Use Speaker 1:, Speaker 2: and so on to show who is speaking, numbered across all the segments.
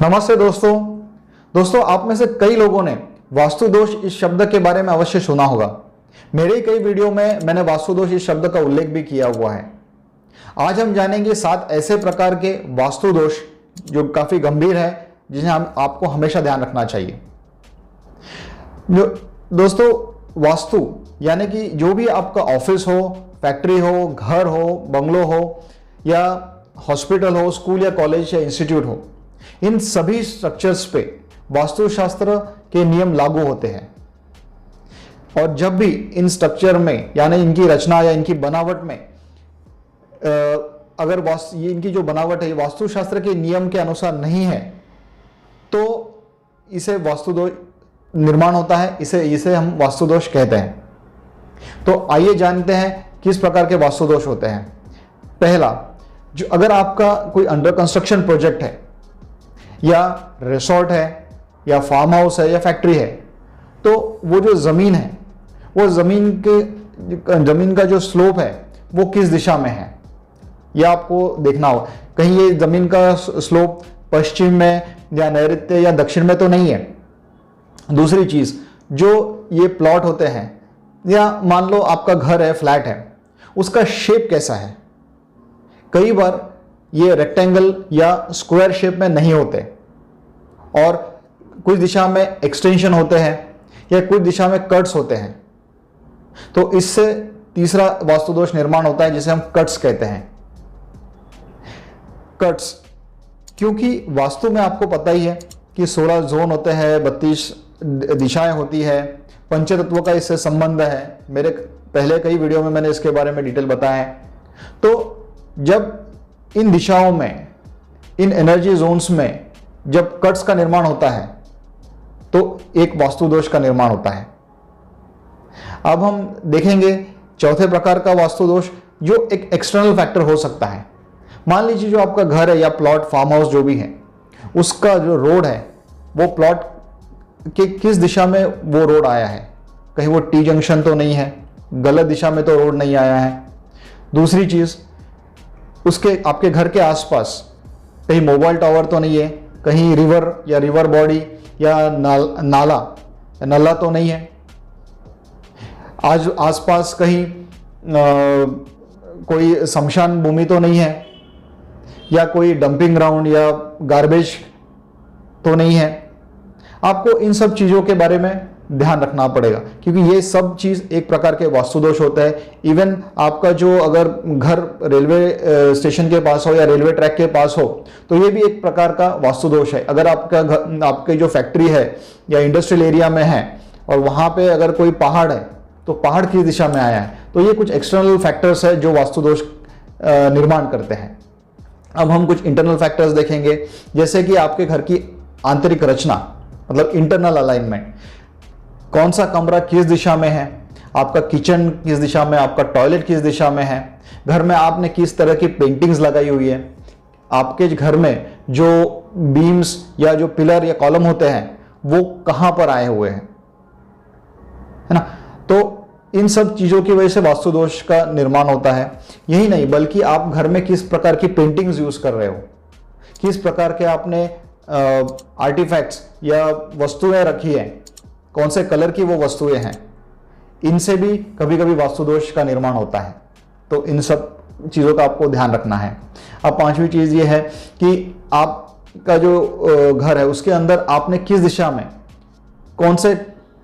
Speaker 1: नमस्ते दोस्तों आप में से कई लोगों ने वास्तु दोष इस शब्द के बारे में अवश्य सुना होगा। मेरे कई वीडियो में मैंने वास्तु दोष इस शब्द का उल्लेख भी किया हुआ है। आज हम जानेंगे 7 ऐसे प्रकार के वास्तु दोष जो काफी गंभीर है, जिन्हें आपको हमेशा ध्यान रखना चाहिए। दोस्तों, वास्तु यानी कि जो भी आपका ऑफिस हो, फैक्ट्री हो, घर हो, बंगलो हो या हॉस्पिटल हो, स्कूल या कॉलेज या इंस्टीट्यूट हो, इन सभी स्ट्रक्चर्स पे वास्तुशास्त्र के नियम लागू होते हैं। और जब भी इन स्ट्रक्चर में यानी इनकी रचना या इनकी बनावट में अगर इनकी जो बनावट है वास्तुशास्त्र के नियम के अनुसार नहीं है, तो इसे वास्तु दोष निर्माण होता है। इसे हम वास्तु दोष कहते हैं। तो आइए जानते हैं किस प्रकार के वास्तु दोष होते हैं। पहला, जो अगर आपका कोई अंडर कंस्ट्रक्शन प्रोजेक्ट है या रिसोर्ट है या फार्म हाउस है या फैक्ट्री है, तो वो जो ज़मीन है, वो ज़मीन का जो स्लोप है वो किस दिशा में है, यह आपको देखना होगा। कहीं ये ज़मीन का स्लोप पश्चिम में या नैऋत्य या दक्षिण में तो नहीं है। दूसरी चीज़, जो ये प्लॉट होते हैं या मान लो आपका घर है, फ्लैट है, उसका शेप कैसा है। कई बार ये रेक्टेंगल या स्क्वायर शेप में नहीं होते और कुछ दिशा में एक्सटेंशन होते हैं या कुछ दिशा में कट्स होते हैं। तो इससे तीसरा वास्तु दोष निर्माण होता है, जिसे हम कट्स कहते हैं। कट्स, क्योंकि वास्तु में आपको पता ही है कि 16 जोन होते हैं, 32 दिशाएं होती है, पंचतत्वों का इससे संबंध है। मेरे पहले कई वीडियो में मैंने इसके बारे में डिटेल बताया है। तो जब इन दिशाओं में, इन एनर्जी जोन्स में जब कट्स का निर्माण होता है, तो एक वास्तु दोष का निर्माण होता है। अब हम देखेंगे चौथे प्रकार का वास्तु दोष, जो एक एक्सटर्नल फैक्टर हो सकता है। मान लीजिए जो आपका घर है या प्लॉट, फार्म हाउस जो भी है, उसका जो रोड है वो प्लॉट के किस दिशा में वो रोड आया है। कहीं वो टी जंक्शन तो नहीं है, गलत दिशा में तो रोड नहीं आया है। दूसरी चीज, उसके आपके घर के आसपास कहीं मोबाइल टावर तो नहीं है, कहीं रिवर या रिवर बॉडी या नाला तो नहीं है। आज आसपास कहीं कोई शमशान भूमि तो नहीं है, या कोई डंपिंग ग्राउंड या गार्बेज तो नहीं है। आपको इन सब चीज़ों के बारे में ध्यान रखना पड़ेगा, क्योंकि ये सब चीज़ एक प्रकार के वास्तु दोष होता है। इवन आपका जो अगर घर रेलवे स्टेशन के पास हो या रेलवे ट्रैक के पास हो, तो ये भी एक प्रकार का वास्तु दोष है। अगर आपका घर, आपके जो फैक्ट्री है या इंडस्ट्रियल एरिया में है और वहाँ पे अगर कोई पहाड़ है, तो पहाड़ किस दिशा में आया है। तो ये कुछ एक्सटर्नल फैक्टर्स है जो वास्तु दोष निर्माण करते हैं। अब हम कुछ इंटरनल फैक्टर्स देखेंगे, जैसे कि आपके घर की आंतरिक रचना, मतलब इंटरनल अलाइनमेंट। कौन सा कमरा किस दिशा में है, आपका किचन किस दिशा में, आपका टॉयलेट किस दिशा में है, घर में आपने किस तरह की पेंटिंग्स लगाई हुई है, आपके घर में जो बीम्स या जो पिलर या कॉलम होते हैं वो कहाँ पर आए हुए हैं, है ना। तो इन सब चीज़ों की वजह से वास्तु दोष का निर्माण होता है। यही नहीं, बल्कि आप घर में किस प्रकार की पेंटिंग्स यूज कर रहे हो, किस प्रकार के आपने आर्टिफैक्ट्स या वस्तुएं रखी हैं, कौन से कलर की वो वस्तुएं हैं, इनसे भी कभी कभी वास्तु दोष का निर्माण होता है। तो इन सब चीज़ों का आपको ध्यान रखना है। अब पांचवी चीज़ ये है कि आपका जो घर है उसके अंदर आपने किस दिशा में कौन से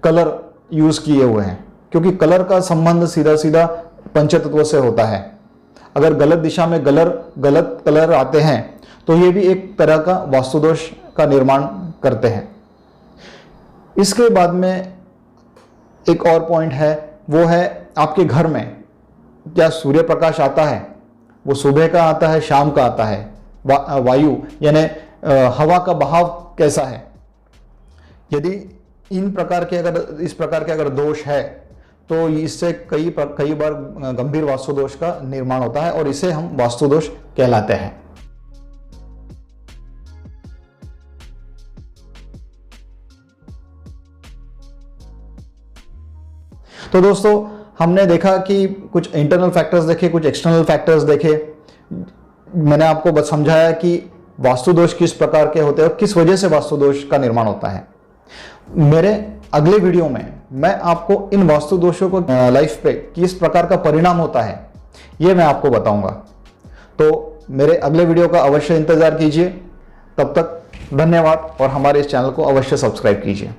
Speaker 1: कलर यूज़ किए हुए हैं, क्योंकि कलर का संबंध सीधा सीधा पंचतत्व से होता है। अगर गलत दिशा में गलत कलर आते हैं, तो ये भी एक तरह का वास्तु दोष का निर्माण करते हैं। इसके बाद में एक और पॉइंट है, वो है आपके घर में क्या सूर्य प्रकाश आता है, वो सुबह का आता है, शाम का आता है, वायु यानी हवा का बहाव कैसा है। यदि इस प्रकार के अगर दोष है, तो इससे कई बार गंभीर वास्तु दोष का निर्माण होता है और इसे हम वास्तु दोष कहलाते हैं। तो दोस्तों, हमने देखा कि कुछ इंटरनल फैक्टर्स देखे, कुछ एक्सटर्नल फैक्टर्स देखे। मैंने आपको बस समझाया कि वास्तु दोष किस प्रकार के होते हैं और किस वजह से वास्तु दोष का निर्माण होता है। मेरे अगले वीडियो में मैं आपको इन वास्तु दोषों को लाइफ पे किस प्रकार का परिणाम होता है ये मैं आपको बताऊंगा। तो मेरे अगले वीडियो का अवश्य इंतजार कीजिए। तब तक धन्यवाद और हमारे इस चैनल को अवश्य सब्सक्राइब कीजिए।